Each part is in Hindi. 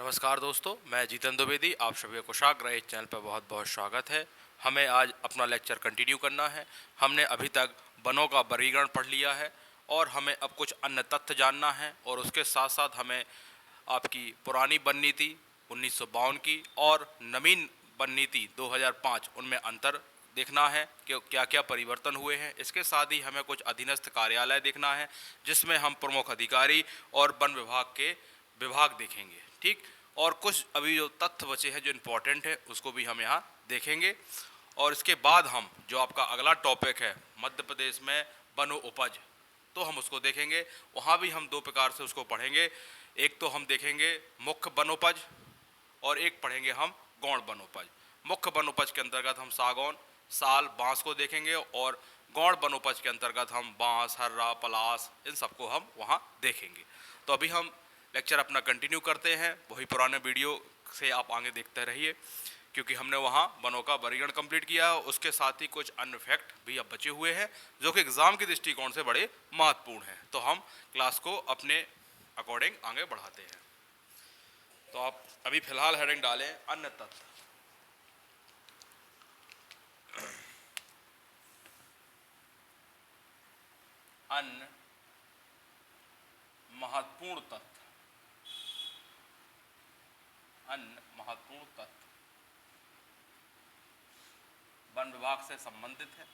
नमस्कार दोस्तों, मैं जीतन द्विवेदी। आप सभी का कुशाग्र इस चैनल पर बहुत बहुत स्वागत है। हमें आज अपना लेक्चर कंटिन्यू करना है। हमने अभी तक वनों का वर्गीकरण पढ़ लिया है और हमें अब कुछ अन्य तथ्य जानना है और उसके साथ साथ हमें आपकी पुरानी वन नीति 1952 की और नवीन वन नीति 2005 उनमें अंतर देखना है कि क्या क्या परिवर्तन हुए हैं। इसके साथ ही हमें कुछ अधीनस्थ कार्यालय देखना है जिसमें हम प्रमुख अधिकारी और वन विभाग के विभाग देखेंगे, ठीक। और कुछ अभी जो तथ्य बचे हैं जो इम्पोर्टेंट है उसको भी हम यहाँ देखेंगे। और इसके बाद हम जो आपका अगला टॉपिक है मध्य प्रदेश में वनो उपज, तो हम उसको देखेंगे। वहाँ भी हम दो प्रकार से उसको पढ़ेंगे। एक तो हम देखेंगे मुख्य वनोपज और एक पढ़ेंगे हम गौण वनोपज। मुख्य वनोपज के अंतर्गत हम सागौन, साल, बांस को देखेंगे और गौण वनोपज के अंतर्गत हम बांस, हर्रा, पलास, इन सबको हम वहाँ देखेंगे। तो अभी हम लेक्चर अपना कंटिन्यू करते हैं। वही पुराने वीडियो से आप आगे देखते रहिए क्योंकि हमने वहाँ वनों का वर्गीकरण कंप्लीट किया है। उसके साथ ही कुछ अन्य फैक्ट भी अब बचे हुए हैं जो कि एग्ज़ाम के दृष्टिकोण से बड़े महत्वपूर्ण हैं। तो हम क्लास को अपने अकॉर्डिंग आगे बढ़ाते हैं। तो आप अभी फिलहाल हेडिंग डालें अन्य तत्व। अन्य महत्वपूर्ण तत्व, अन्य महत्वपूर्ण तत्व वन विभाग से संबंधित है।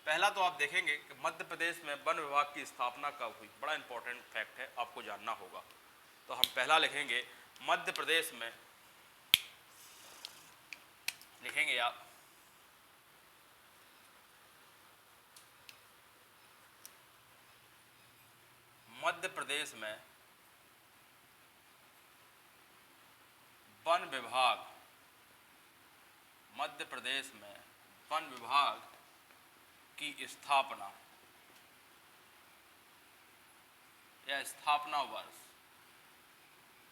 पहला तो आप देखेंगे कि मध्य प्रदेश में वन विभाग की स्थापना कब हुई। बड़ा इंपॉर्टेंट फैक्ट है, आपको जानना होगा। तो हम पहला लिखेंगे मध्य प्रदेश में, लिखेंगे आप मध्य प्रदेश में वन विभाग, मध्य प्रदेश में वन विभाग की स्थापना या स्थापना वर्ष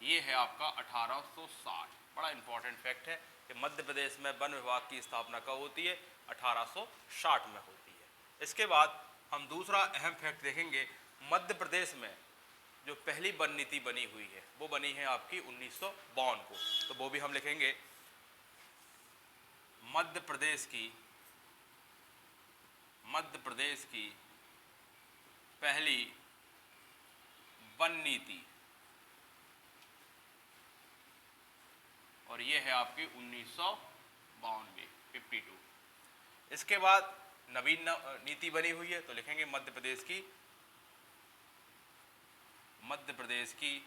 ये है आपका 1860। बड़ा इंपॉर्टेंट फैक्ट है कि मध्य प्रदेश में वन विभाग की स्थापना कब होती है? 1860 में होती है। इसके बाद हम दूसरा अहम फैक्ट देखेंगे, मध्य प्रदेश में जो पहली वन नीति बनी हुई है वो बनी है आपकी 1952 को। तो वो भी हम लिखेंगे मध्य प्रदेश की पहली वन नीति, और ये है आपकी 1952। इसके बाद नवीन नीति बनी हुई है तो लिखेंगे मध्य प्रदेश की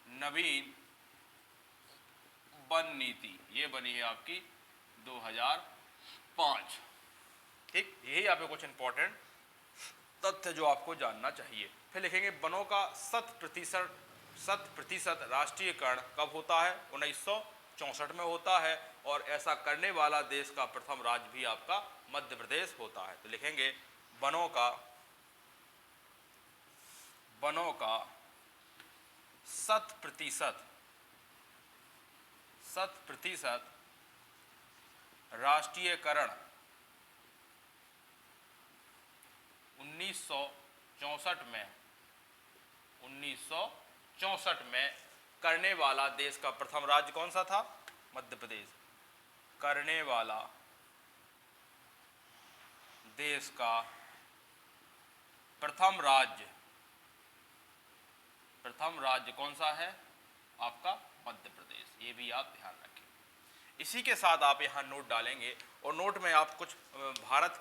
नवीन वन नीति, ये बनी है आपकी 2005, ठीक। यही आपको कुछ इंपॉर्टेंट तथ्य जो आपको जानना चाहिए। फिर लिखेंगे वनों का 100% राष्ट्रीयकरण कब होता है? 1964 में होता है और ऐसा करने वाला देश का प्रथम राज्य भी आपका मध्य प्रदेश होता है। तो लिखेंगे वनों का 100% राष्ट्रीयकरण 1964 में करने वाला देश का प्रथम राज्य कौन सा था? मध्य प्रदेश। करने वाला देश का प्रथम राज्य कौन सा है? आपका मध्य प्रदेश। ये भी आप ध्यान रखें। इसी के साथ आप यहाँ नोट डालेंगे और नोट में आप कुछ भारत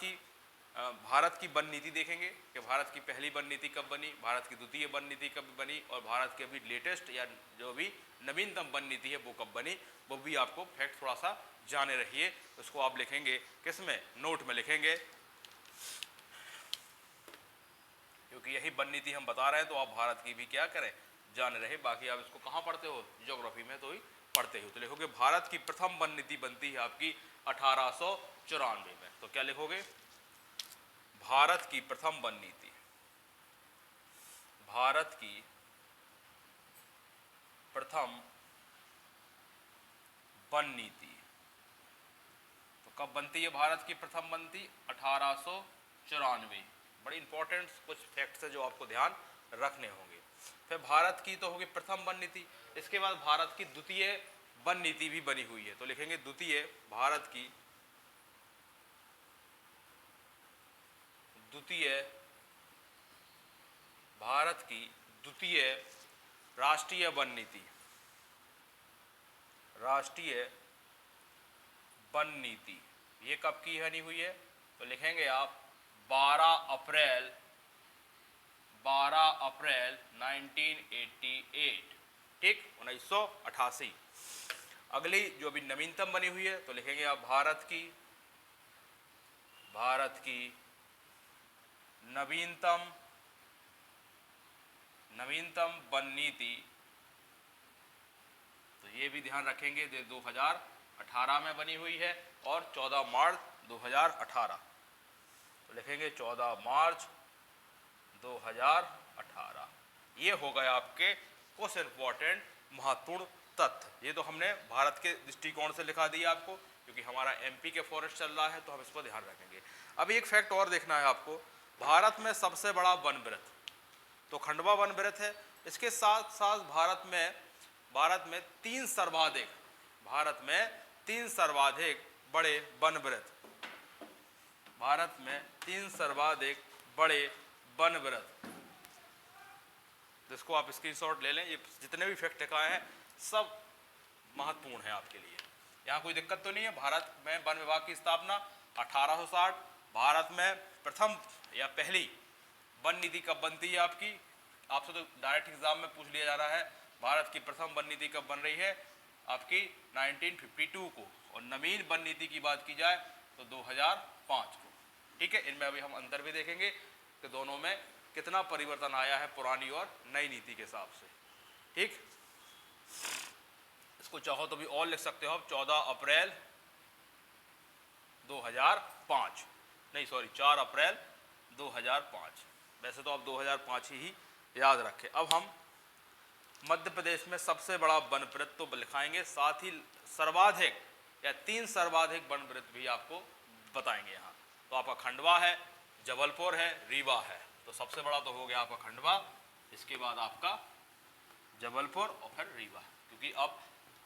की वन नीति देखेंगे कि भारत की पहली वन नीति कब बनी, भारत की द्वितीय वन नीति कब बनी और भारत की अभी लेटेस्ट या जो भी नवीनतम वन नीति है वो कब बनी, वो भी आपको फैक्ट थोड़ा सा जाने रहिए। उसको आप लिखेंगे किसमें? नोट में लिखेंगे, क्योंकि यही वन नीति हम बता रहे हैं तो आप भारत की भी क्या करें, जाने रहे। बाकी आप इसको कहाँ पढ़ते हो? ज्योग्राफी में तो ही पढ़ते हो। तो लिखोगे भारत की प्रथम वन नीति बनती है आपकी 1894 में। तो क्या लिखोगे? भारत की प्रथम वन नीति, भारत की प्रथम वन नीति तो कब बनती है भारत की प्रथम वन नीति? 1894। बड़ी इंपॉर्टेंट कुछ फैक्ट्स है जो आपको ध्यान रखने होंगे। फिर भारत की तो होगी प्रथम वन नीति, इसके बाद भारत की द्वितीय वन नीति भी बनी हुई है, तो लिखेंगे द्वितीय भारत की द्वितीय राष्ट्रीय वन नीति, ये कब की बनी हुई है? तो लिखेंगे आप 12 अप्रैल 1988, ठीक, 1988। अगली जो अभी नवीनतम बनी हुई है, तो लिखेंगे आप भारत की नवीनतम वन नीति, तो ये भी ध्यान रखेंगे, ये 2018 में बनी हुई है और 14 मार्च 2018, तो लिखेंगे 14 मार्च 2018। ये हो गए आपके कुछ इंपॉर्टेंट महत्वपूर्ण तथ्य। ये तो हमने भारत के दृष्टिकोण से लिखा दिया आपको, क्योंकि हमारा एमपी के फॉरेस्ट चल रहा है तो हम इस पर ध्यान रखेंगे। अभी एक फैक्ट और देखना है आपको, भारत में सबसे बड़ा वन वृत्त तो खंडवा वन वृत्त है। इसके साथ साथ भारत में तीन सर्वाधिक बड़े वन वृत्त, जिसको आप स्क्रीनशॉट ले लें। ये जितने भी फैक्ट लिखाए हैं सब महत्वपूर्ण है आपके लिए, यहाँ कोई दिक्कत तो नहीं है। भारत में वन विभाग की स्थापना 1860, भारत में प्रथम या पहली वन नीति कब बनती है आपकी, आपसे तो डायरेक्ट एग्जाम में पूछ लिया जा रहा है, भारत की प्रथम वन नीति कब बन रही है आपकी 1952 को, और नवीन वन नीति की बात की जाए तो 2005 को, ठीक है। इनमें अभी हम अंतर भी देखेंगे कि दोनों में कितना परिवर्तन आया है पुरानी और नई नीति के हिसाब से, ठीक। इसको चाहो तो भी और लिख सकते हो आप, 14 अप्रैल 2005, नहीं सॉरी 4 अप्रैल 2005, वैसे तो आप 2005 ही याद रखें। अब हम मध्य प्रदेश में सबसे बड़ा वन वृत्त तो लिखाएंगे, साथ ही सर्वाधिक या तीन सर्वाधिक वन वृत्त भी आपको बताएंगे यहाँ। तो आपका खंडवा है, जबलपुर है, रीवा है, तो सबसे बड़ा तो हो गया आपका खंडवा, इसके बाद आपका जबलपुर और फिर रीवा, क्योंकि अब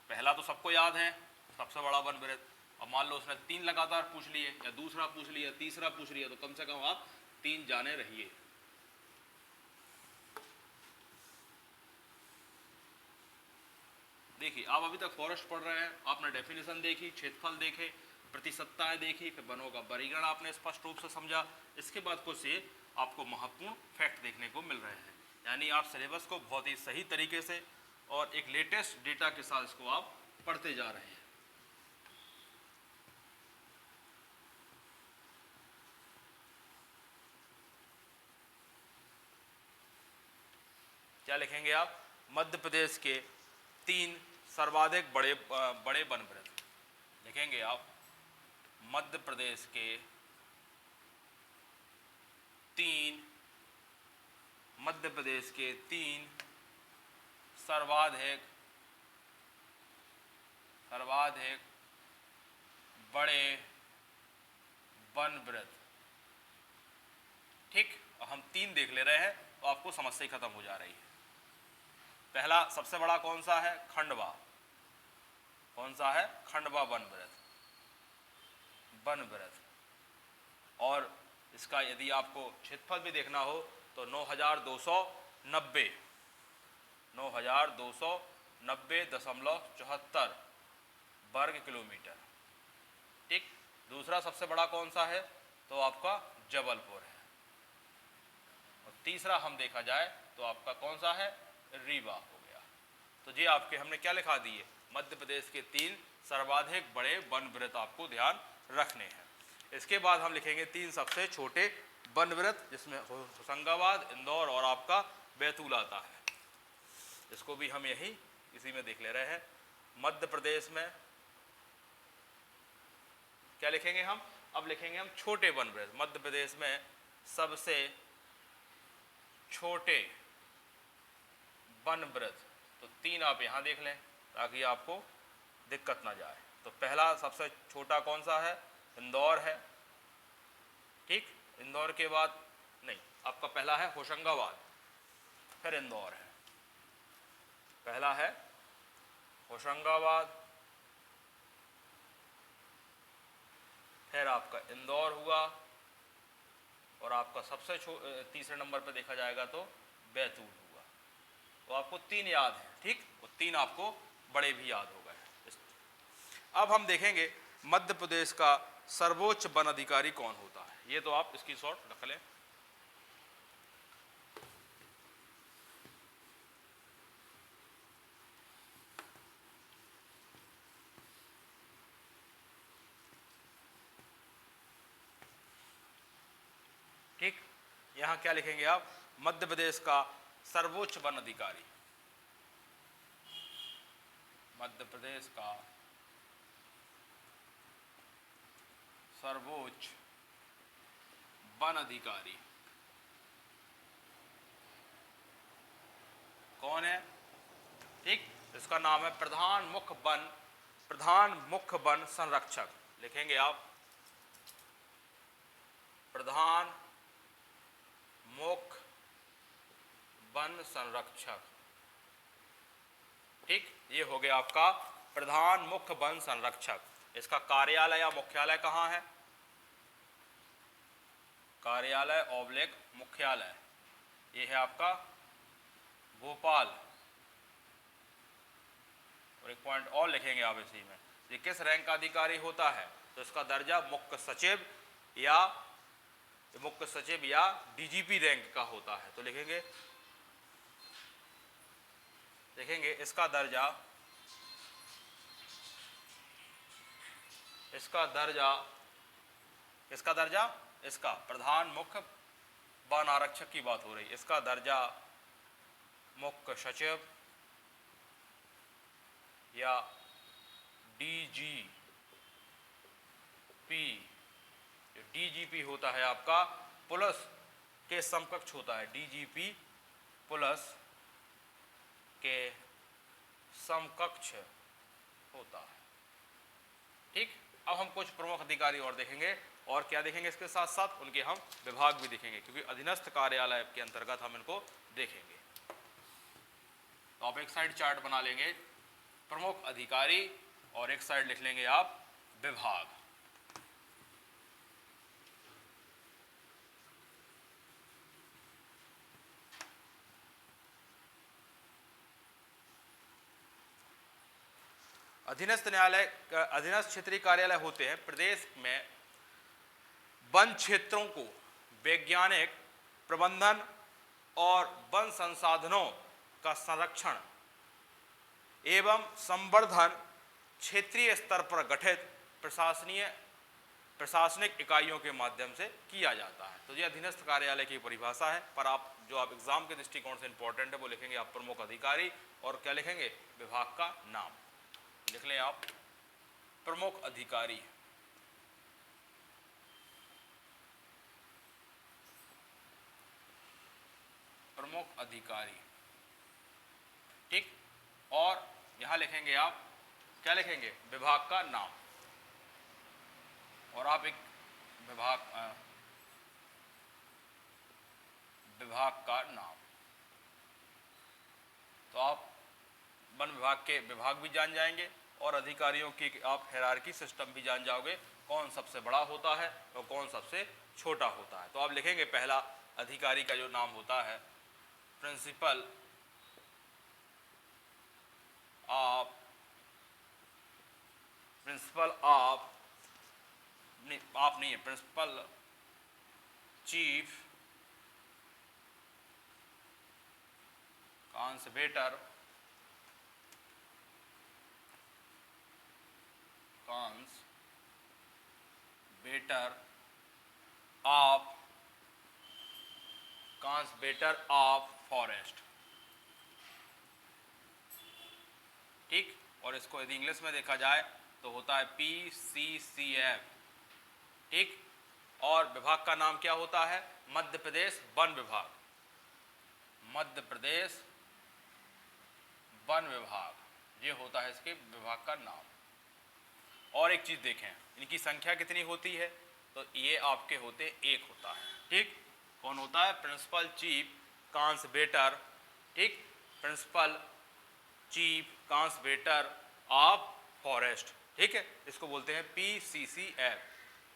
पहला तो सबको याद है सबसे बड़ा वन वृत्त, अब मान लो उसने 3 लगातार पूछ लिए या दूसरा पूछ लिया, तीसरा पूछ लिया, तो कम से कम आप 3 जाने रहिए। देखिए आप अभी तक फॉरेस्ट पढ़ रहे हैं, आपने डेफिनेशन देखी, क्षेत्रफल देखे, प्रतिशतताएं देखी, फिर वनों का वर्गीकरण आपने स्पष्ट रूप से समझा। इसके बाद कुछ से आपको महत्वपूर्ण फैक्ट देखने को मिल रहे हैं, यानी आप सिलेबस को बहुत ही सही तरीके से और एक लेटेस्ट डेटा के साथ इसको आप पढ़ते जा रहे हैं। क्या लिखेंगे आप? मध्य प्रदेश के 3 सर्वाधिक बड़े वन वृत्त लिखेंगे आप, मध्य प्रदेश के 3 सर्वाधिक बड़े वन वृत्त, ठीक। और हम 3 देख ले रहे हैं तो आपको समस्या ही खत्म हो जा रही है। पहला सबसे बड़ा कौन सा है? खंडवा। कौन सा है? खंडवा वन वृत्त। और इसका यदि आपको क्षेत्रफल भी देखना हो तो 9,290.74 वर्ग किलोमीटर, ठीक। दूसरा सबसे बड़ा कौन सा है? तो आपका जबलपुर है। और तीसरा हम देखा जाए तो आपका कौन सा है? रीवा हो गया। तो ये आपके हमने क्या लिखा दिए? मध्य प्रदेश के 3 सर्वाधिक बड़े वन वृत्त आपको ध्यान रखने हैं। इसके बाद हम लिखेंगे 3 सबसे छोटे वन वृत्त, जिसमें होशंगाबाद, इंदौर और आपका बैतूल आता है। इसको भी हम यही इसी में देख ले रहे हैं। मध्य प्रदेश में क्या लिखेंगे हम? अब लिखेंगे हम छोटे वन वृत्त। मध्य प्रदेश में सबसे छोटे वन वृत्त, तो 3 आप यहां देख लें ताकि आपको दिक्कत ना जाए। तो पहला सबसे छोटा कौन सा है? इंदौर है, ठीक। इंदौर के बाद नहीं, आपका पहला है होशंगाबाद, फिर इंदौर है। पहला है होशंगाबाद, फिर आपका इंदौर हुआ, और आपका सबसे तीसरे नंबर पर देखा जाएगा तो बैतूल हुआ। तो आपको 3 याद है, ठीक, वो 3 आपको बड़े भी याद हो गए। अब हम देखेंगे मध्य प्रदेश का सर्वोच्च वन अधिकारी कौन होता है। ये तो आप इसकी शॉर्ट रख लें। ठीक, यहां क्या लिखेंगे आप, मध्य प्रदेश का सर्वोच्च वन अधिकारी, मध्य प्रदेश का सर्वोच्च वन अधिकारी कौन है। ठीक, इसका नाम है प्रधान मुख्य वन संरक्षक। लिखेंगे आप प्रधान मुख्य वन संरक्षक। ठीक, ये हो गया आपका प्रधान मुख्य वन संरक्षक। इसका कार्यालय या मुख्यालय कहाँ है, कार्यालय ऑब्लिक मुख्यालय, ये है आपका भोपाल। और एक पॉइंट और लिखेंगे आप इसी में, ये किस रैंक का अधिकारी होता है, तो इसका दर्जा मुख्य सचिव या डीजीपी रैंक का होता है। तो लिखेंगे इसका दर्जा इसका प्रधान मुख्य वन आरक्षक की बात हो रही है, इसका दर्जा मुख्य सचिव या डीजीपी। जो डीजीपी होता है आपका पुलिस के समकक्ष होता है, डीजीपी पुलिस के समकक्ष होता है। ठीक, अब हम कुछ प्रमुख अधिकारी और देखेंगे, और क्या देखेंगे इसके साथ साथ उनके हम विभाग भी देखेंगे, क्योंकि अधीनस्थ कार्यालय के अंतर्गत हम इनको देखेंगे। तो आप एक साइड चार्ट बना लेंगे प्रमुख अधिकारी, और एक साइड लिख लेंगे आप विभाग। अधीनस्थ क्षेत्रीय कार्यालय होते हैं प्रदेश में वन क्षेत्रों को वैज्ञानिक प्रबंधन और वन संसाधनों का संरक्षण एवं संवर्धन क्षेत्रीय स्तर पर गठित प्रशासनिक इकाइयों के माध्यम से किया जाता है। तो ये अधीनस्थ कार्यालय की परिभाषा है, पर आप जो आप एग्जाम के दृष्टिकोण से इंपॉर्टेंट है वो लिखेंगे आप प्रमुख अधिकारी, और क्या लिखेंगे, विभाग का नाम लिख लें आप प्रमुख अधिकारी। प्रमुख अधिकारी, ठीक, और यहां लिखेंगे आप क्या लिखेंगे, विभाग का नाम। और आप एक विभाग का नाम, तो आप वन विभाग के विभाग भी जान जाएंगे, और अधिकारियों की आप हायरार्की सिस्टम भी जान जाओगे, कौन सबसे बड़ा होता है और कौन सबसे छोटा होता है। तो आप लिखेंगे पहला अधिकारी का जो नाम होता है principal principal chief conservator of forest. ठीक, और इसको यदि इंग्लिश में देखा जाए तो होता है PCCF। ठीक, और विभाग का नाम क्या होता है, मध्य प्रदेश वन विभाग। मध्य प्रदेश वन विभाग, ये होता है इसके विभाग का नाम। और एक चीज देखें, इनकी संख्या कितनी होती है, तो ये आपके होते एक होता है। ठीक, कौन होता है, प्रिंसिपल चीफ कंजर्वेटर, ठीक, principal chief conservator of forest, ठीक है, इसको बोलते हैं PCCF।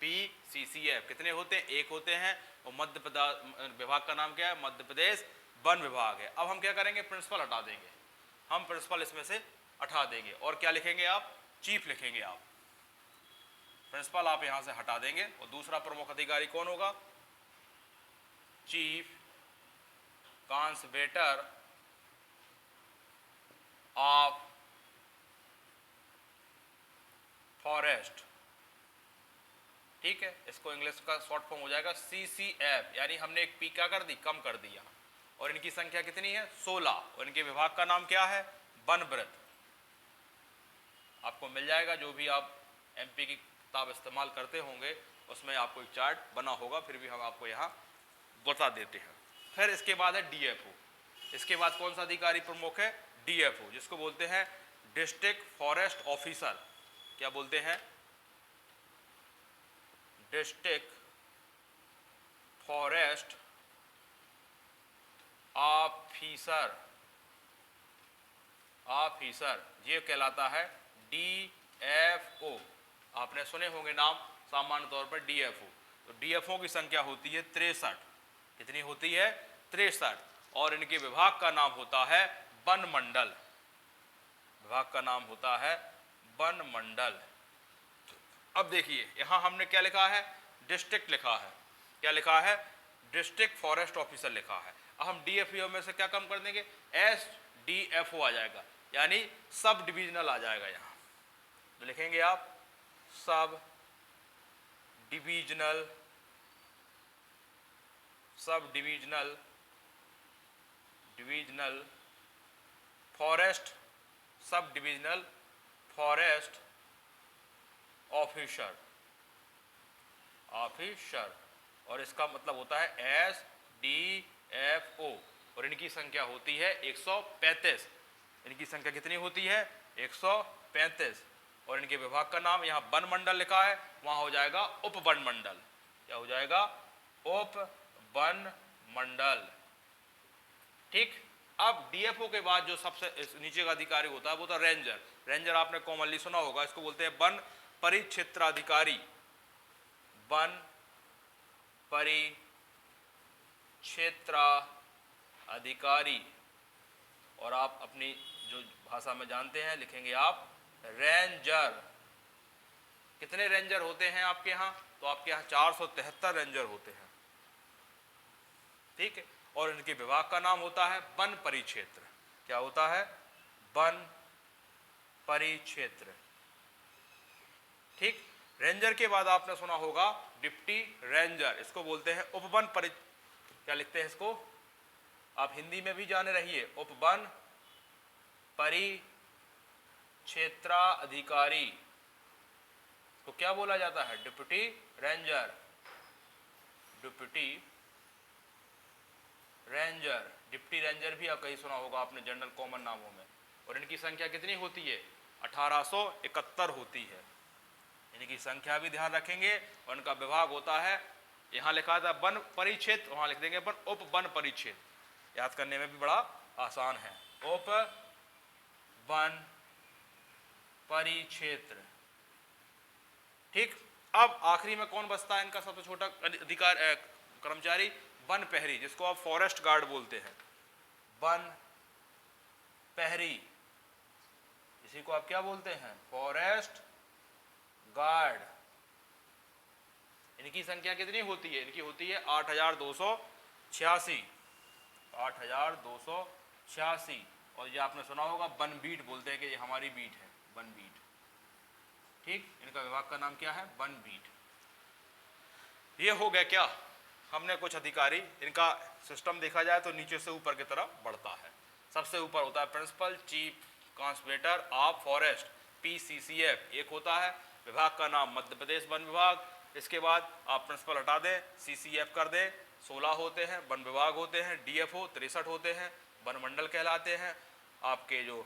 PCCF कितने होते हैं? एक होते हैं, और मध्य प्रदेश विभाग का नाम क्या है? मध्य प्रदेश वन विभाग है। अब हम क्या करेंगे? प्रिंसिपल हटा देंगे, हम प्रिंसिपल इसमें से हटा देंगे, और क्या लिखेंगे आप? चीफ लिखेंगे आप। प्रिंसिपल आप यहां से हटा देंगे, और दूसरा प्रमुख अधिकारी कौन होगा? चीफ कंजर्वेटर ऑफ फॉरेस्ट, ठीक है, इसको इंग्लिश का शॉर्ट फॉर्म हो जाएगा CCF, यानी हमने एक पी क्या कर दी? कम कर दिया। और इनकी संख्या कितनी है? 16, और इनके विभाग का नाम क्या है? वनवृत्त। आपको मिल जाएगा, जो भी आप MP की किताब इस्तेमाल करते होंगे उसमें आपको एक चार्ट बना होगा, फिर भी हम आपको यहाँ बता देते हैं। फिर इसके बाद है DFO। इसके बाद कौन सा अधिकारी प्रमुख है? DFO, जिसको बोलते हैं डिस्ट्रिक्ट फॉरेस्ट ऑफिसर। क्या बोलते हैं? District forest officer. ये कहलाता है DFO। आपने सुने होंगे नाम सामान्य तौर पर DFO। तो DFO की संख्या होती है 63। कितनी होती है? 63। और इनके विभाग का नाम होता है वन मंडल। विभाग का नाम होता है वन मंडल। अब देखिए यहां हमने क्या लिखा है? डिस्ट्रिक्ट लिखा है। क्या लिखा है? डिस्ट्रिक्ट फॉरेस्ट ऑफिसर लिखा है। अब हम DFO में से क्या कम कर देंगे? SDFO आ जाएगा, यानी सब डिविजनल आ जाएगा। यहां तो लिखेंगे आप sub divisional forest, sub divisional forest officer. और इसका मतलब होता है SDFO, और इनकी संख्या होती है 135। इनकी संख्या कितनी होती है? 135। और इनके विभाग का नाम यहाँ वन मंडल लिखा है, वहां हो जाएगा उप वन मंडल। क्या हो जाएगा? उप वन मंडल, ठीक। अब DFO के बाद जो सबसे नीचे का अधिकारी होता है वो तो रेंजर। रेंजर आपने कॉमनली सुना होगा, इसको बोलते हैं वन परिक्षेत्राधिकारी। वन परिक्षेत्राधिकारी, और आप अपनी जो भाषा में जानते हैं लिखेंगे आप रेंजर। कितने रेंजर होते हैं आपके यहाँ? तो आपके यहाँ 473 रेंजर होते हैं, ठीक है। और इनके विभाग का नाम होता है वन परिक्षेत्र। क्या होता है? वन परिक्षेत्र, ठीक। रेंजर के बाद आपने सुना होगा डिप्टी रेंजर, इसको बोलते हैं उपवन क्या लिखते हैं इसको? आप हिंदी में भी जाने रहिए, उपवन परिक्षेत्राधिकारी तो क्या बोला जाता है? Deputy ranger. डिप्टी रेंजर भी आप कहीं सुना होगा आपने जनरल कॉमन नामों में। और इनकी संख्या कितनी होती है? 1871 होती है। इनकी संख्या भी ध्यान रखेंगे। और इनका विभाग होता है, यहाँ लिखा था वन परिक्षेत्र, वहां लिख देंगे उप वन परिक्षेत्र। याद करने में भी बड़ा आसान है, उप वन परिक्षेत्र, ठीक। अब आखिरी में कौन बचता है इनका सबसे छोटा अधिकार कर्मचारी? वन प्रहरी, जिसको आप फॉरेस्ट गार्ड बोलते हैं। वन प्रहरी, इसी को आप क्या बोलते हैं? Forest guard. इनकी संख्या कितनी होती है? इनकी होती है 8286। 8286। और ये आपने सुना होगा वन बीट बोलते हैं कि ये हमारी बीट है, वन बीट, ठीक। इनका विभाग का नाम क्या है? वन बीट। ये हो गया क्या? हमने कुछ अधिकारी, इनका सिस्टम देखा जाए तो नीचे से ऊपर की तरफ बढ़ता है। सबसे ऊपर होता है principal chief conservator of forest, PCCF एक होता है। विभाग का नाम मध्य प्रदेश वन विभाग। इसके बाद आप प्रिंसिपल हटा दें, CCF कर दें, 16 होते हैं। वन विभाग होते हैं। DFO 63 होते हैं, वन मंडल कहलाते हैं। आपके जो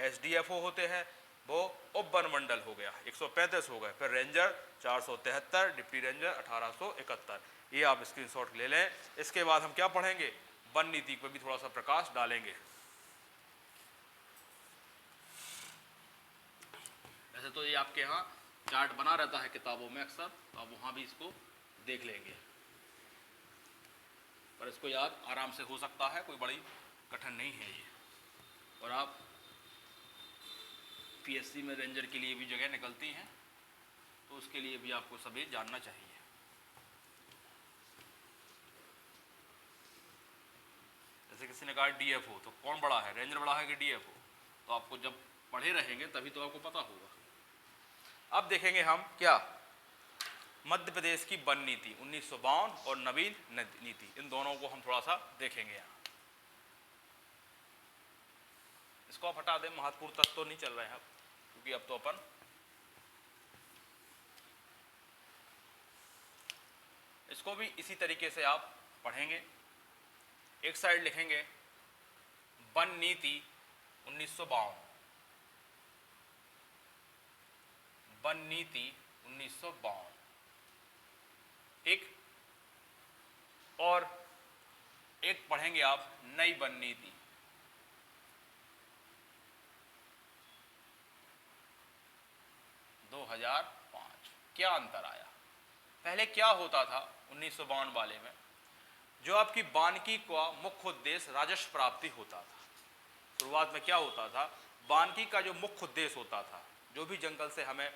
SDFO होते हैं वो उप वन मंडल हो गया, 135 हो गए। फिर रेंजर 473, डिप्टी रेंजर 1871। ये आप स्क्रीनशॉट ले लें। इसके बाद हम क्या पढ़ेंगे? वन नीति पर भी थोड़ा सा प्रकाश डालेंगे। वैसे तो ये आपके यहाँ चार्ट बना रहता है किताबों में अक्सर, तो आप वहाँ भी इसको देख लेंगे, पर इसको याद आराम से हो सकता है, कोई बड़ी कठिन नहीं है ये। और आप पीएससी में रेंजर के लिए भी जगह निकलती हैं, तो उसके लिए भी आपको सभी जानना चाहिए। जैसे किसी ने कहा डीएफओ, तो कौन बड़ा है, रेंजर बड़ा है कि डीएफओ? तो आपको जब पढ़े रहेंगे तभी तो आपको पता होगा। अब देखेंगे हम क्या मध्य प्रदेश की वन नीति 1952 और नवीन नीति, इन दोनों को हम थोड़ा सा देखेंगे यहाँ। इसको आप हटा दें, महत्वपूर्ण तत्व तो नहीं चल रहे हैं अब, क्योंकि अब तो अपन इसको भी इसी तरीके से आप पढ़ेंगे। एक साइड लिखेंगे वन नीति 1952, वन नीति 1952, ठीक। और एक पढ़ेंगे आप नई वन नीति 2005। क्या अंतर आया? पहले क्या होता था 1952 वाले में, जो आपकी वानिकी का मुख्य उद्देश्य राजस्व प्राप्ति होता था। शुरुआत में क्या होता था, वानिकी का जो मुख्य उद्देश्य होता था, जो भी जंगल से हमें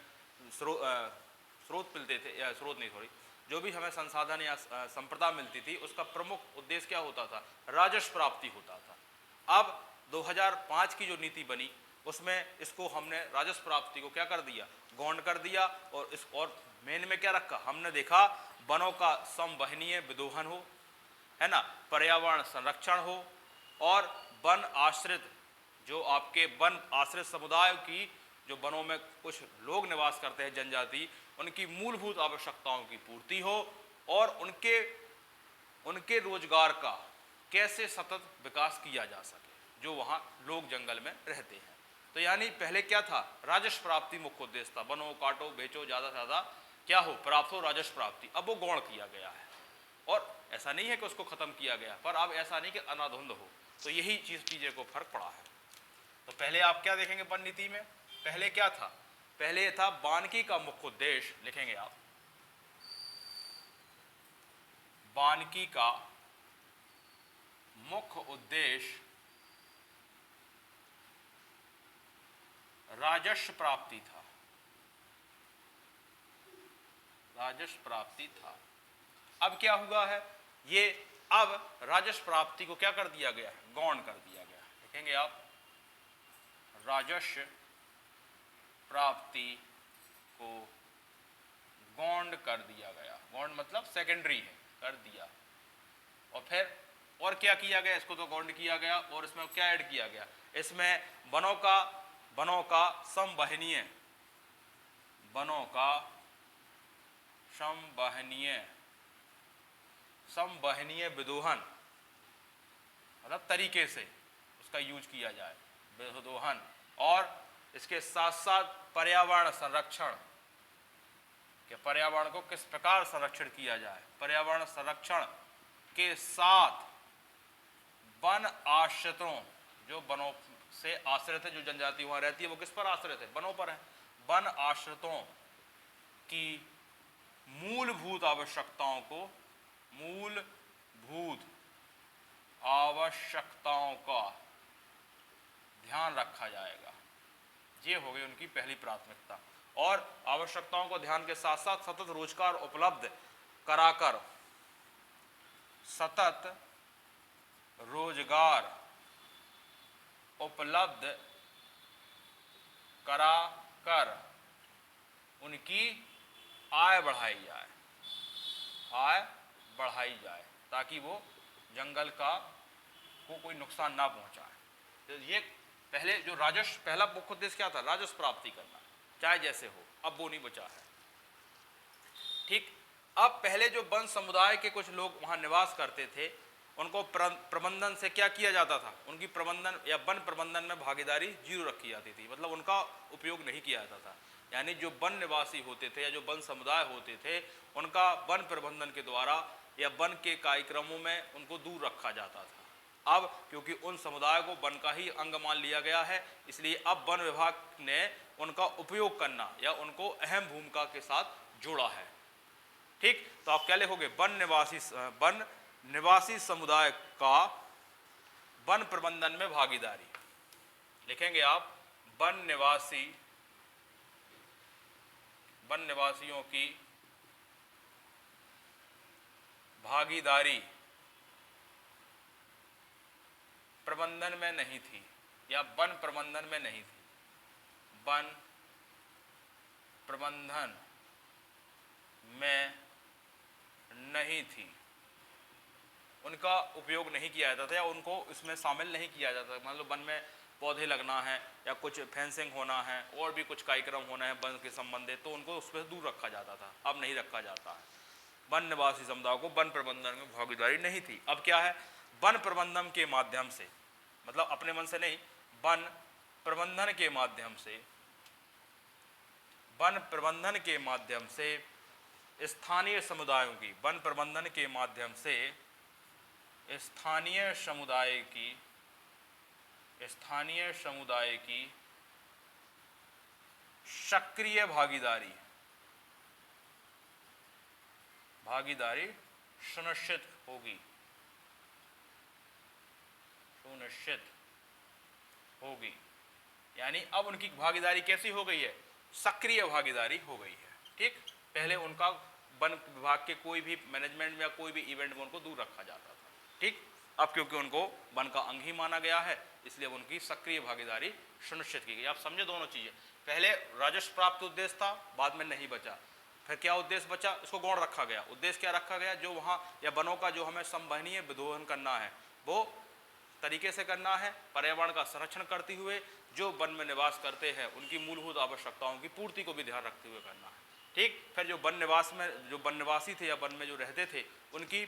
स्रोत मिलते थे, या स्रोत नहीं सॉरी, जो भी हमें संसाधन या संपदा मिलती थी, उसका प्रमुख उद्देश्य क्या होता था, राजस्व प्राप्ति होता था। अब 2005 की जो नीति बनी, उसमें इसको हमने राजस्व प्राप्ति को क्या कर दिया, गौण कर दिया। और मेन में क्या रखा, हमने देखा वनों का संवहनीय विदोहन हो, है ना, पर्यावरण संरक्षण हो, और वन आश्रित, जो आपके वन आश्रित समुदाय की, जो वनों में कुछ लोग निवास करते हैं जनजाति, उनकी मूलभूत आवश्यकताओं की पूर्ति हो, और उनके रोजगार का कैसे सतत विकास किया जा सके, जो वहाँ लोग जंगल में रहते हैं। तो यानी पहले क्या था, राजस्व प्राप्ति मुख्य उद्देश्य था, वनों काटो बेचो, ज़्यादा से ज़्यादा क्या हो, प्राप्त हो राजस्व प्राप्ति। अब वो गौण किया गया है, और ऐसा नहीं है कि उसको खत्म किया गया, पर अब ऐसा नहीं कि अनाधुंध हो। तो यही चीज़ें को फर्क पड़ा है। तो पहले आप क्या देखेंगे वन नीति में, पहले क्या था, पहले था वानिकी का मुख्य उद्देश्य, लिखेंगे आप वानिकी का मुख्य उद्देश्य राजस्व प्राप्ति था, राजस्व प्राप्ति था। अब क्या हुआ है, ये अब राजस्व प्राप्ति को क्या कर दिया गया, गौण कर दिया गया। लिखेंगे आप राजस्व प्राप्ति को गौण कर दिया गया। गौण मतलब सेकेंडरी है, कर दिया। और फिर और क्या किया गया, इसको तो गौण किया गया, और इसमें क्या ऐड किया गया, इसमें वनों का संवहनीय, वनों का संवहनीय विदोहन, मतलब तरीके से उसका यूज किया जाए, विदोहन। और इसके साथ साथ पर्यावरण संरक्षण, कि पर्यावरण को किस प्रकार संरक्षण किया जाए, पर्यावरण संरक्षण के साथ वन आश्रितों, जो वनों से आश्रित है, जो जनजाति वहां रहती है, वो किस पर आश्रित है, वनों पर है, वन आश्रितों की मूलभूत आवश्यकताओं को, मूलभूत आवश्यकताओं का ध्यान रखा जाएगा। ये हो गई उनकी पहली प्राथमिकता। और आवश्यकताओं को ध्यान के साथ साथ सतत रोजगार उपलब्ध कराकर, सतत रोजगार उपलब्ध कराकर उनकी आय बढ़ाई जाए, आय बढ़ाई जाए, ताकि वो जंगल का को कोई नुकसान ना पहुंचाए। तो ये पहले जो राजस्व, पहला मुख्य उद्देश्य क्या था, राजस्व प्राप्ति करना, चाहे जैसे हो। अब वो नहीं बचा है, ठीक। अब पहले जो वन समुदाय के कुछ लोग वहां निवास करते थे, उनको प्रबंधन से क्या किया जाता था, उनकी प्रबंधन या वन प्रबंधन में भागीदारी 0 रखी जाती थी, मतलब उनका उपयोग नहीं किया जाता था। यानी जो वन निवासी होते थे या जो वन समुदाय होते थे, उनका वन प्रबंधन के द्वारा या वन के कार्यक्रमों में उनको दूर रखा जाता था। अब क्योंकि उन समुदाय को वन का ही अंग मान लिया गया है, इसलिए अब वन विभाग ने उनका उपयोग करना या उनको अहम भूमिका के साथ जोड़ा है। ठीक, तो आप क्या लिखोगे? वन निवासी समुदाय का वन प्रबंधन में भागीदारी। लिखेंगे आप वन निवासियों की भागीदारी प्रबंधन में नहीं थी या वन प्रबंधन में नहीं थी। वन प्रबंधन में नहीं थी, उनका उपयोग नहीं किया जाता था या उनको इसमें शामिल नहीं किया जाता। मान लो वन में पौधे लगना है या कुछ फेंसिंग होना है और भी कुछ कार्यक्रम होना है वन के संबंधित, तो उनको उससे दूर रखा जाता था, अब नहीं रखा जाता है। वन निवासी समुदाय को वन प्रबंधन में भागीदारी नहीं थी। अब क्या है? वन प्रबंधन के माध्यम से, मतलब अपने मन से नहीं, वन प्रबंधन के माध्यम से, वन प्रबंधन के माध्यम से स्थानीय समुदायों की, वन प्रबंधन के माध्यम से स्थानीय समुदाय की सक्रिय भागीदारी सुनिश्चित होगी। यानी अब उनकी भागीदारी कैसी हो गई है? सक्रिय भागीदारी हो गई है। ठीक, पहले उनका वन विभाग के कोई भी मैनेजमेंट में या कोई भी इवेंट में उनको दूर रखा जाता था। ठीक, अब क्योंकि उनको वन का अंग ही माना गया है, इसलिए अब उनकी सक्रिय भागीदारी सुनिश्चित की गई। आप समझे दोनों चीजें, पहले राजस्व प्राप्त उद्देश्य था, बाद में नहीं बचा। फिर क्या उद्देश्य बचा? इसको गौण रखा गया। उद्देश्य क्या रखा गया? जो वहाँ या वनों का जो हमें संवहनीय विदोहन करना है वो तरीके से करना है, पर्यावरण का संरक्षण करते हुए जो वन में निवास करते हैं उनकी मूलभूत आवश्यकताओं की पूर्ति को भी ध्यान रखते हुए करना है। ठीक, फिर जो वन निवासी थे या वन में जो रहते थे उनकी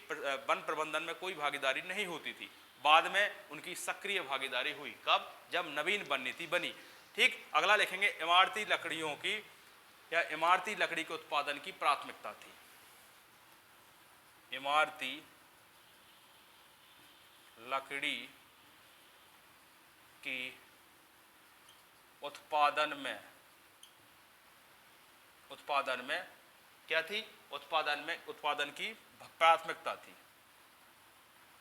वन प्रबंधन में कोई भागीदारी नहीं होती थी। बाद में उनकी सक्रिय भागीदारी हुई। कब? जब नवीन वन नीति बनी। ठीक, अगला लिखेंगे इमारती लकड़ियों की या इमारती लकड़ी के उत्पादन की प्राथमिकता थी। इमारती लकड़ी की उत्पादन में क्या थी? उत्पादन की प्राथमिकता थी।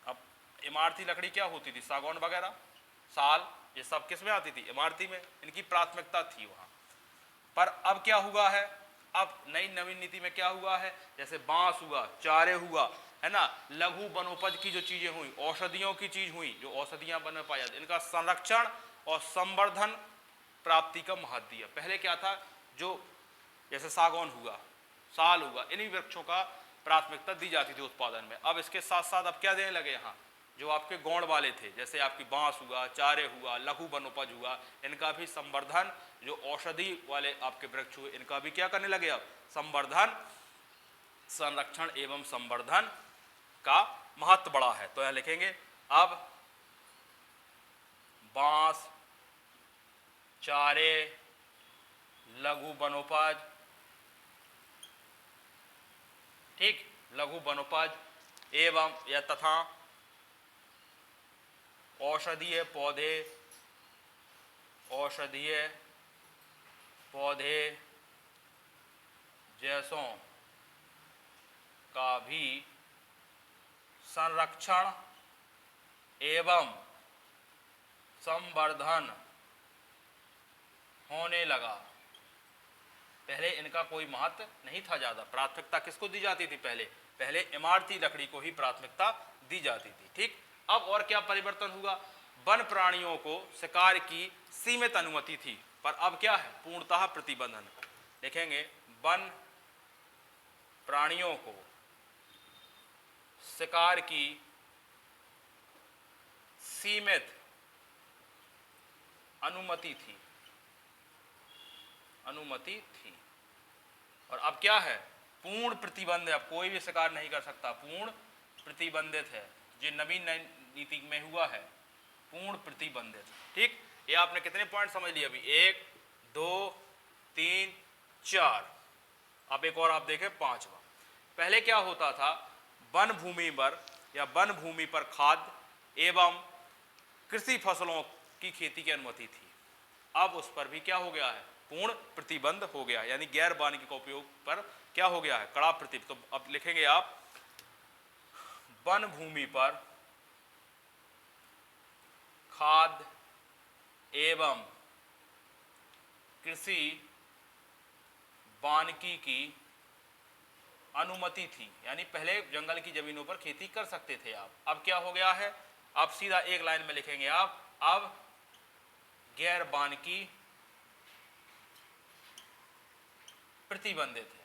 अब इमारती लकड़ी क्या होती थी? सागौन वगैरह, साल, ये सब किस में आती थी? इमारती में। इनकी प्राथमिकता थी वहां पर। अब क्या हुआ है? अब नवीन नीति में क्या हुआ है? जैसे बांस हुआ, चारे हुआ, है ना, लघु वनोपज की जो चीजें हुई, औषधियों की चीज हुई, जो औषधियां वन में पाई जाती, इनका संरक्षण और संवर्धन प्राप्ति का महत्व दिया। पहले क्या था? जो जैसे सागौन हुआ, साल हुआ, इन्हीं वृक्षों का प्राथमिकता दी जाती थी उत्पादन में। अब इसके साथ साथ अब क्या देने लगे? यहाँ जो आपके गौण वाले थे, जैसे आपकी बांस हुआ, चारे हुआ, लघु वनोपज हुआ, इनका भी संवर्धन, जो औषधि वाले आपके वृक्ष हुए, इनका भी क्या करने लगे? अब संवर्धन, संरक्षण एवं संवर्धन का महत्व बढ़ा है। तो यहां लिखेंगे अब बांस, चारे, लघु वनोपज, ठीक, लघु वनोपज एवं या तथा औषधीय पौधे जैसों का भी संरक्षण एवं संवर्धन होने लगा। पहले इनका कोई महत्व नहीं था ज्यादा। प्राथमिकता किसको दी जाती थी? पहले इमारती लकड़ी को ही प्राथमिकता दी जाती थी। ठीक, अब और क्या परिवर्तन हुआ? वन प्राणियों को शिकार की सीमित अनुमति थी, पर अब क्या है? पूर्णतः प्रतिबंधन। देखेंगे वन प्राणियों को शिकार की सीमित अनुमति थी और अब क्या है? पूर्ण प्रतिबंध है। अब कोई भी शिकार नहीं कर सकता, पूर्ण प्रतिबंधित है। जो नवीन नीति में हुआ है, पूर्ण प्रतिबंधित। ठीक, ये आपने कितने पॉइंट समझ लिए अभी? 1 2 3 4। अब एक और आप देखें 5वां। पहले क्या होता था? वन भूमि पर खाद्य एवं कृषि फसलों की खेती की अनुमति थी। अब उस पर भी क्या हो गया है? पूर्ण प्रतिबंध हो गया, यानी गैर वानिकी का उपयोग पर क्या हो गया है, कड़ा प्रतिबंध। तो अब लिखेंगे आप वन भूमि पर खाद एवं कृषि वानिकी की अनुमति थी, यानी पहले जंगल की जमीनों पर खेती कर सकते थे आप। अब क्या हो गया है, अब सीधा एक लाइन में लिखेंगे आप, अब गैर वानिकी प्रतिबंधित है।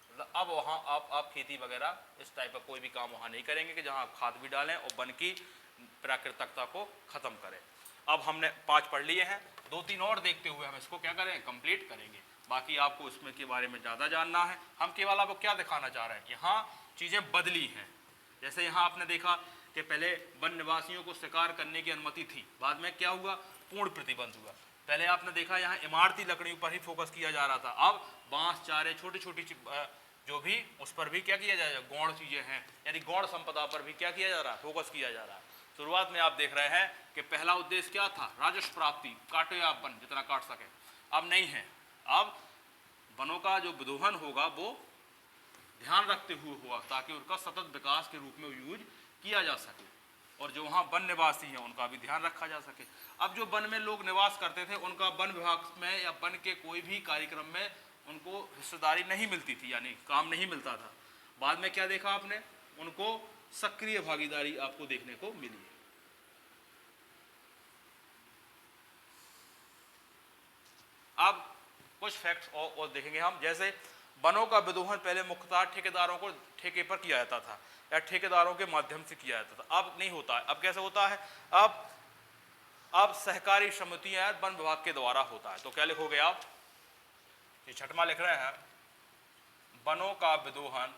मतलब अब वहां आप खेती वगैरह इस टाइप का कोई भी काम वहां नहीं करेंगे कि जहां खाद भी डालें और वन की प्राकृतिकता को खत्म करें। अब हमने 5 पढ़ लिए हैं, 2-3 और देखते हुए हम इसको क्या करें, कंप्लीट करेंगे। बाकी आपको इसमें के बारे में ज़्यादा जानना है। हम केवल आपको क्या दिखाना चाह रहे हैं, यहाँ चीज़ें बदली हैं। जैसे यहाँ आपने देखा कि पहले वन निवासियों को शिकार करने की अनुमति थी, बाद में क्या हुआ, पूर्ण प्रतिबंध हुआ। पहले आपने देखा यहाँ इमारती लकड़ियों पर ही फोकस किया जा रहा था, अब बांस चारे छोटी छोटी जो भी उस पर भी क्या किया जाएगा, गौण चीज़ें हैं, यानी गौण संपदा पर भी क्या किया जा रहा है, फोकस किया जा रहा है। शुरुआत में आप देख रहे हैं कि पहला उद्देश्य क्या था, राजस्व प्राप्ति, काटे आप वन जितना काट सके। अब नहीं है, अब वनों का जो विदोहन होगा वो ध्यान रखते हुए होगा ताकि उनका सतत विकास के रूप में यूज किया जा सके, और जो वहाँ वन निवासी हैं उनका भी ध्यान रखा जा सके। अब जो वन में लोग निवास करते थे उनका वन विभाग में या वन के कोई भी कार्यक्रम में उनको हिस्सेदारी नहीं मिलती थी, यानी काम नहीं मिलता था। बाद में क्या देखा आपने, उनको सक्रिय भागीदारी आपको देखने को मिली है। अब कुछ फैक्ट्स और देखेंगे हम, जैसे वनों का विदोहन पहले मुख्यतः ठेकेदारों को ठेके पर किया जाता था या ठेकेदारों के माध्यम से किया जाता था, अब नहीं होता है। अब कैसे होता है, अब सहकारी समितियां वन विभाग के द्वारा होता है। तो क्या लिखोगे आप, ये छठवां लिख रहे हैं, वनों का विदोहन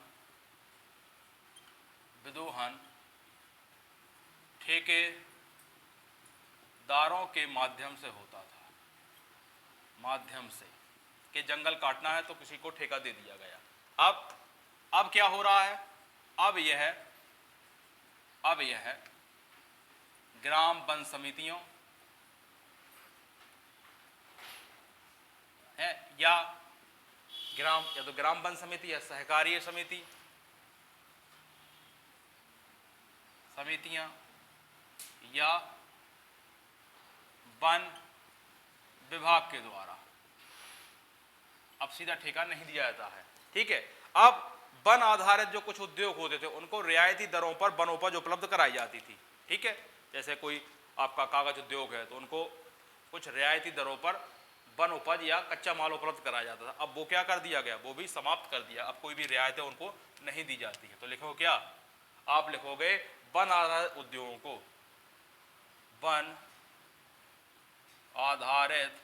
ठेकेदारों के माध्यम से होता था, माध्यम से कि जंगल काटना है तो किसी को ठेका दे दिया गया। अब क्या हो रहा है, अब यह ग्राम वन समितियों है या तो ग्राम वन समिति या सहकारी समितियां या वन विभाग के द्वारा, अब सीधा ठेका नहीं दिया जाता है, ठीक है। अब वन आधारित जो कुछ उद्योग होते थे उनको रियायती दरों पर वनोपज उपलब्ध कराई जाती थी, ठीक है। जैसे कोई आपका कागज उद्योग है तो उनको कुछ रियायती दरों पर वन उपज या कच्चा माल उपलब्ध कराया जाता था। अब वो क्या कर दिया गया, वो भी समाप्त कर दिया, अब कोई भी रियायतें उनको नहीं दी जाती है। तो लिखो क्या, आप लिखोगे वन आधारित उद्योगों को वन आधारित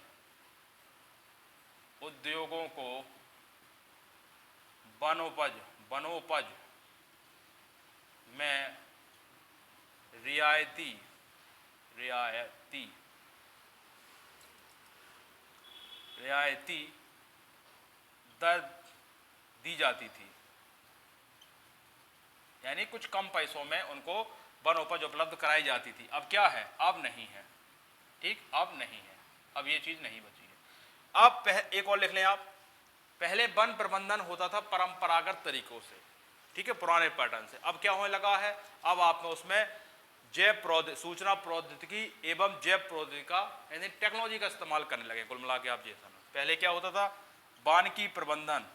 उद्योगों को वनोपज में रियायती दर दी जाती थी, यानी कुछ कम पैसों में उनको वनोपज उपलब्ध कराई जाती थी। अब क्या है, अब नहीं है, ठीक, अब नहीं है, अब ये चीज नहीं बची है। अब एक और लिख लें आप, पहले वन प्रबंधन होता था परंपरागत तरीकों से, ठीक है, पुराने पैटर्न से। अब क्या होने लगा है, अब आपने उसमें सूचना प्रौद्योगिकी एवं जैव प्रौद्योगिकी का यानी टेक्नोलॉजी का इस्तेमाल करने लगे। कुल मिला के आप ये समझ, पहले क्या होता था, वानिकी प्रबंधन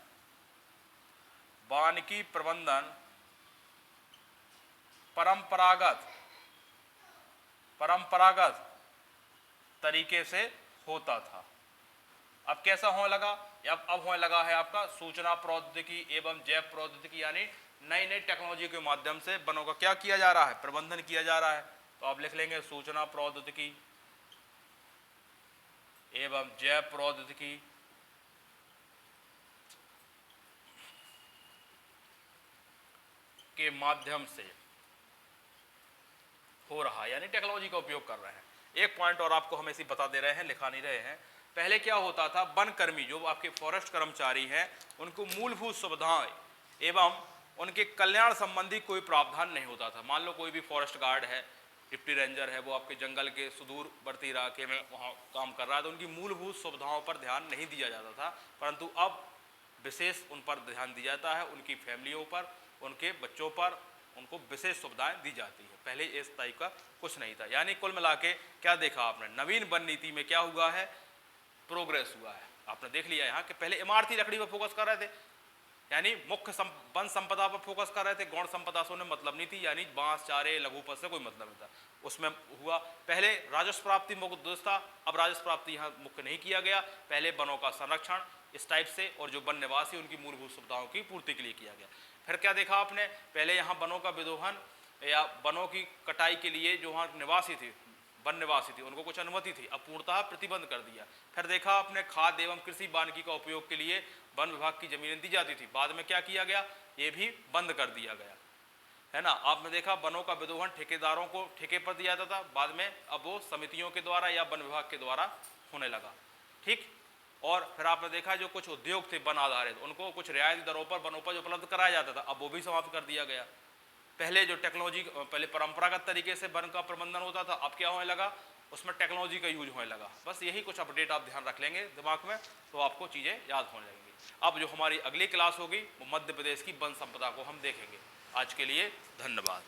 परंपरागत तरीके से होता था। अब कैसा होने लगा, अब होने लगा है आपका सूचना प्रौद्योगिकी एवं जैव प्रौद्योगिकी, यानी नई नई टेक्नोलॉजी के माध्यम से वनों का क्या किया जा रहा है, प्रबंधन किया जा रहा है। तो आप लिख लेंगे सूचना प्रौद्योगिकी एवं जैव प्रौद्योगिकी के माध्यम से हो रहा है, यानी टेक्नोलॉजी का उपयोग कर रहे हैं। एक पॉइंट और आपको हम ऐसे बता दे रहे हैं, लिखा नहीं रहे हैं। पहले क्या होता था, वन कर्मी जो आपके फॉरेस्ट कर्मचारी हैं उनको मूलभूत सुविधाएं एवं उनके कल्याण संबंधी कोई प्रावधान नहीं होता था। मान लो कोई भी फॉरेस्ट गार्ड है डिप्टी रेंजर है वो आपके जंगल के सुदूरवर्ती इलाके में वहाँ काम कर रहा है, तो उनकी मूलभूत सुविधाओं पर ध्यान नहीं दिया जाता था, परंतु अब विशेष उन पर ध्यान दिया जाता है, उनकी फैमिलियों पर, उनके बच्चों पर उनको विशेष सुविधाएं दी जाती है। पहले इस टाइप का कुछ नहीं था। यानी कुल मिला के क्या देखा आपने, नवीन वन नीति में क्या हुआ है, प्रोग्रेस हुआ है। आपने देख लिया यहाँ कि पहले इमारती लकड़ी पर फोकस कर रहे थे, यानी मुख्य वन संपदा पर फोकस कर रहे थे, गौण संपदा से उन्हें मतलब नहीं थी, यानी बांस चारे लघुपथ से कोई मतलब नहीं था। उसमें हुआ पहले राजस्व प्राप्ति मुख्य उद्देश्य था, अब राजस्व प्राप्ति यहाँ मुख्य नहीं किया गया, पहले वनों का संरक्षण इस टाइप से और जो वन निवासी उनकी मूलभूत सुविधाओं की पूर्ति के लिए किया गया। फिर क्या देखा आपने, पहले यहाँ वनों का विदोहन या वनों की कटाई के लिए जो वहाँ निवासी थे, वन निवासी थी, उनको कुछ अनुमति थी, अब पूर्णतः प्रतिबंध कर दिया। फिर देखा आपने खाद्य एवं कृषि वानिकी का उपयोग के लिए वन विभाग की जमीनें दी जाती थी, बाद में क्या किया गया, ये भी बंद कर दिया गया, है ना। आपने देखा वनों का विदोहन ठेकेदारों को ठेके पर दिया जाता था, बाद में अब वो समितियों के द्वारा या वन विभाग के द्वारा होने लगा, ठीक। और फिर आपने देखा जो कुछ उद्योग थे वन आधारित, उनको कुछ रियायती दरों पर वनोपज उपलब्ध कराया जाता था, अब वो भी समाप्त कर दिया गया। पहले जो टेक्नोलॉजी, पहले परंपरागत तरीके से वन का प्रबंधन होता था, अब क्या होने लगा, उसमें टेक्नोलॉजी का यूज होने लगा। बस यही कुछ अपडेट आप ध्यान रख लेंगे दिमाग में, तो आपको चीज़ें याद होने लगेंगी। अब जो हमारी अगली क्लास होगी वो मध्य प्रदेश की वन संपदा को हम देखेंगे। आज के लिए धन्यवाद।